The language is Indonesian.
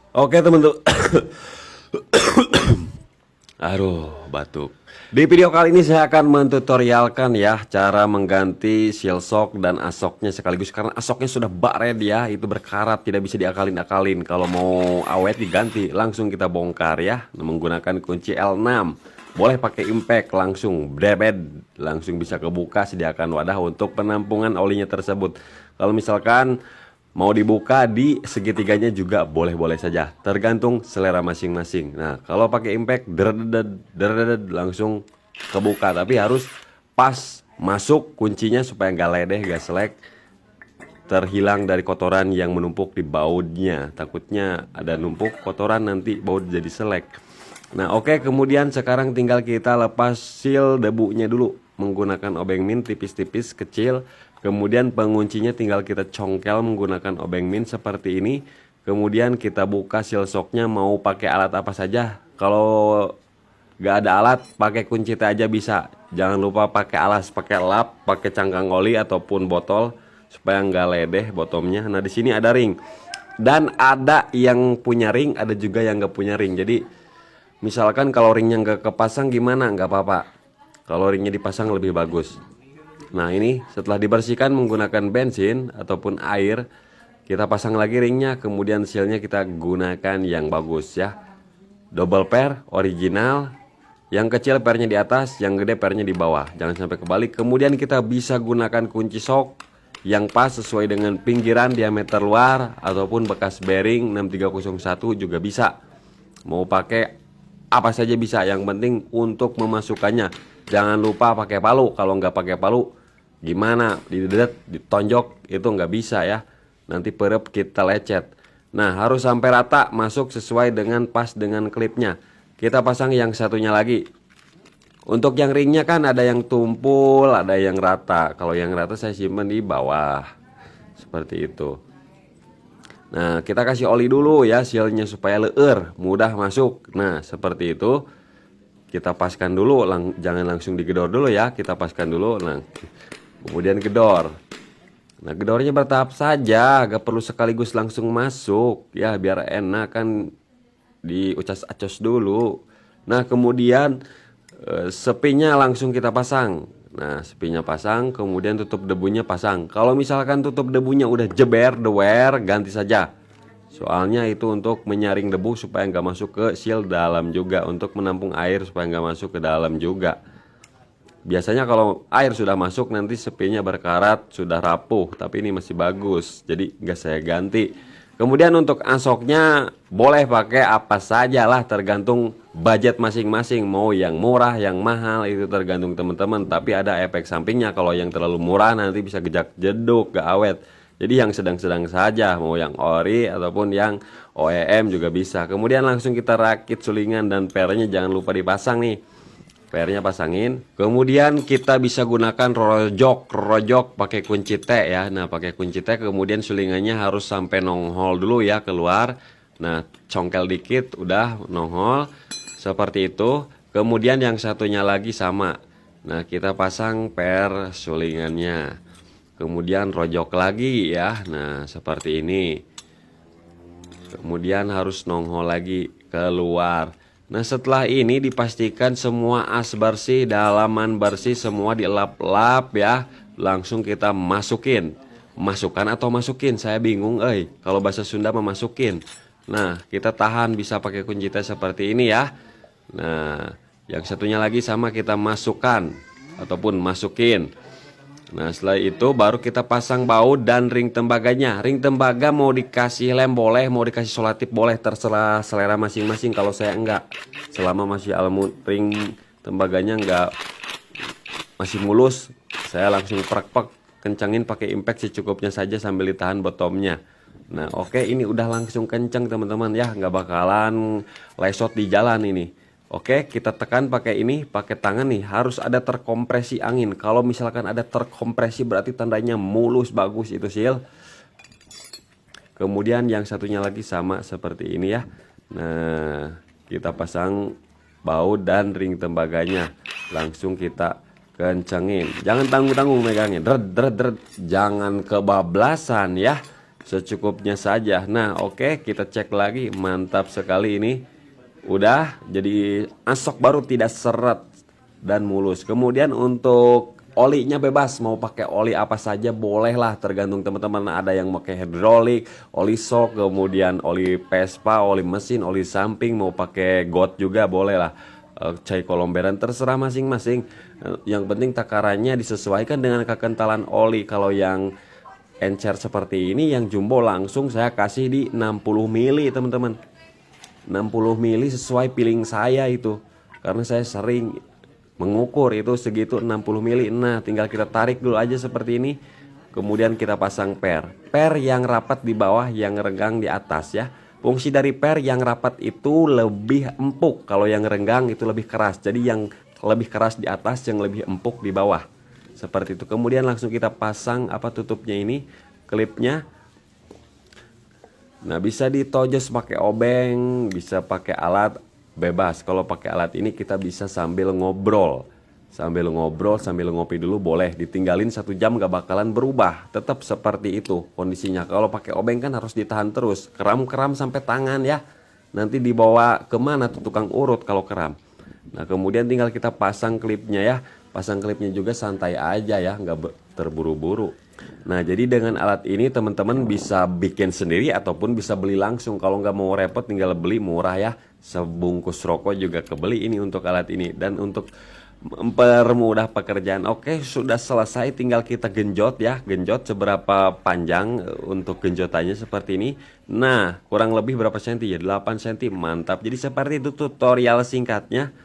Oke teman-teman. Aduh, batuk. Di video kali ini saya akan mentutorialkan ya cara mengganti seal shock dan asoknya sekaligus, karena asoknya sudah baret ya, itu berkarat, tidak bisa diakalin-akalin. Kalau mau awet diganti, langsung kita bongkar ya menggunakan kunci L6. Boleh pakai impact, langsung brebed, langsung bisa kebuka. Sediakan wadah untuk penampungan olinya tersebut. Kalau misalkan mau dibuka di segitiganya juga boleh-boleh saja, tergantung selera masing-masing. Nah, kalau pakai impact langsung kebuka, tapi harus pas masuk kuncinya supaya nggak ledeh, nggak selek, terhilang dari kotoran yang menumpuk di bautnya. Takutnya ada numpuk kotoran nanti baut jadi selek. Nah, oke, kemudian sekarang tinggal kita lepas seal debunya dulu menggunakan obeng mint tipis-tipis kecil. Kemudian penguncinya tinggal kita congkel menggunakan obeng mint seperti ini. Kemudian kita buka seal shocknya, mau pakai alat apa saja. Kalau nggak ada alat, pakai kunci T aja bisa. Jangan lupa pakai alas, pakai lap, pakai cangkang oli ataupun botol supaya nggak ledeh bottomnya. Nah, di sini ada ring. Dan ada yang punya ring, ada juga yang nggak punya ring. Jadi misalkan kalau ringnya nggak kepasang gimana? Nggak apa-apa. Kalau ringnya dipasang lebih bagus. Nah, ini setelah dibersihkan menggunakan bensin ataupun air, kita pasang lagi ringnya. Kemudian sealnya kita gunakan yang bagus ya, double pair original. Yang kecil pairnya di atas, yang gede pairnya di bawah, jangan sampai kebalik. Kemudian kita bisa gunakan kunci shock yang pas sesuai dengan pinggiran diameter luar, ataupun bekas bearing 6301 juga bisa. Mau pakai apa saja bisa, yang penting untuk memasukkannya. Jangan lupa pakai palu. Kalau nggak pakai palu gimana, didedet, ditonjok, itu nggak bisa ya, nanti perep kita lecet. Nah, harus sampai rata, masuk sesuai dengan pas dengan klipnya. Kita pasang yang satunya lagi. Untuk yang ringnya kan ada yang tumpul, ada yang rata. Kalau yang rata saya simpan di bawah seperti itu. Nah, kita kasih oli dulu ya sealnya supaya leur, mudah masuk. Nah, seperti itu. Kita paskan dulu, jangan langsung digedor dulu ya, kita paskan dulu. Nah, kemudian gedor. Nah, gedornya bertahap saja, gak perlu sekaligus langsung masuk ya, biar enak kan, diucas-acos dulu. Nah, kemudian sepinya langsung kita pasang. Nah, sepinya pasang, kemudian tutup debunya pasang. Kalau misalkan tutup debunya udah jeber dewer, ganti saja. Soalnya itu untuk menyaring debu supaya nggak masuk ke seal dalam juga, untuk menampung air supaya nggak masuk ke dalam juga. Biasanya kalau air sudah masuk nanti sepinya berkarat, sudah rapuh, tapi ini masih bagus, jadi nggak saya ganti. Kemudian untuk asoknya boleh pakai apa saja lah, tergantung budget masing-masing. Mau yang murah, yang mahal, itu tergantung teman-teman. Tapi ada efek sampingnya, kalau yang terlalu murah nanti bisa gejak jeduk, gak awet. Jadi yang sedang-sedang saja, mau yang ori ataupun yang OEM juga bisa. Kemudian langsung kita rakit sulingan dan pernya jangan lupa dipasang nih. Pernya pasangin. Kemudian kita bisa gunakan rojok pakai kunci T ya. Nah, pakai kunci T, kemudian sulingannya harus sampai nongol dulu ya keluar. Nah, congkel dikit udah nongol seperti itu. Kemudian yang satunya lagi sama. Nah, kita pasang per sulingannya. Kemudian rojok lagi ya. Nah, seperti ini. Kemudian harus nongol lagi keluar. Nah, setelah ini dipastikan semua as bersih, dalaman bersih, semua dilap-lap ya. Langsung kita masukin. Masukkan atau masukin, saya bingung kalau bahasa Sunda memasukin. Nah, kita tahan, bisa pakai kunci T seperti ini ya. Nah, yang satunya lagi sama, kita masukkan ataupun masukin. Nah, setelah itu baru kita pasang baut dan ring tembaganya. Ring tembaga mau dikasih lem boleh, mau dikasih solatif boleh, terserah selera masing-masing. Kalau saya enggak, selama masih ring tembaganya enggak, masih mulus, saya langsung prek-prek, kencangin pakai impact secukupnya saja sambil ditahan bottomnya. Nah, oke, ini udah langsung kencang teman-teman ya, nggak bakalan lesot di jalan ini. Oke, kita tekan pakai ini, pakai tangan nih, harus ada terkompresi angin. Kalau misalkan ada terkompresi berarti tandanya mulus, bagus itu seal. Kemudian yang satunya lagi sama seperti ini ya. Nah, kita pasang baut dan ring tembaganya. Langsung kita kencengin. Jangan tanggung-tanggung megangnya. Dret, dret, dret. Jangan kebablasan ya. secukupnya saja. Nah, oke, kita cek lagi. Mantap sekali ini. Udah jadi asok baru, tidak seret dan mulus. Kemudian untuk olinya bebas, mau pakai oli apa saja boleh lah, tergantung teman-teman. Ada yang pakai hidrolik, oli sok, kemudian oli Vespa, oli mesin, oli samping, mau pakai got juga boleh lah. Cai kolomberan terserah masing-masing. Yang penting takarannya disesuaikan dengan kekentalan oli. Kalau yang encer seperti ini, yang jumbo langsung saya kasih di 60 mili teman-teman. 60 mili sesuai piling saya itu, karena saya sering mengukur itu segitu 60 mili. Nah, tinggal kita tarik dulu aja seperti ini. Kemudian kita pasang per yang rapat di bawah, yang renggang di atas ya. Fungsi dari per yang rapat itu lebih empuk, kalau yang renggang itu lebih keras. Jadi yang lebih keras di atas, yang lebih empuk di bawah, seperti itu. Kemudian langsung kita pasang tutupnya ini, klipnya. Nah, bisa ditojos pakai obeng, bisa pakai alat, bebas. Kalau pakai alat ini kita bisa sambil ngobrol, sambil ngopi dulu boleh. Ditinggalin 1 jam gak bakalan berubah, tetap seperti itu kondisinya. Kalau pakai obeng kan harus ditahan terus, keram sampai tangan ya. Nanti dibawa kemana tuh tukang urut kalau keram. Nah, kemudian tinggal kita pasang klipnya ya. Pasang klipnya juga santai aja ya, nggak terburu-buru. Nah, jadi dengan alat ini teman-teman bisa bikin sendiri ataupun bisa beli langsung. Kalau nggak mau repot tinggal beli, murah ya. Sebungkus rokok juga kebeli ini untuk alat ini. Dan untuk mempermudah pekerjaan, oke, sudah selesai, tinggal kita genjot ya. Genjot seberapa panjang untuk genjotannya seperti ini. Nah, kurang lebih berapa senti ya? 8 cm. Mantap. Jadi seperti itu tutorial singkatnya.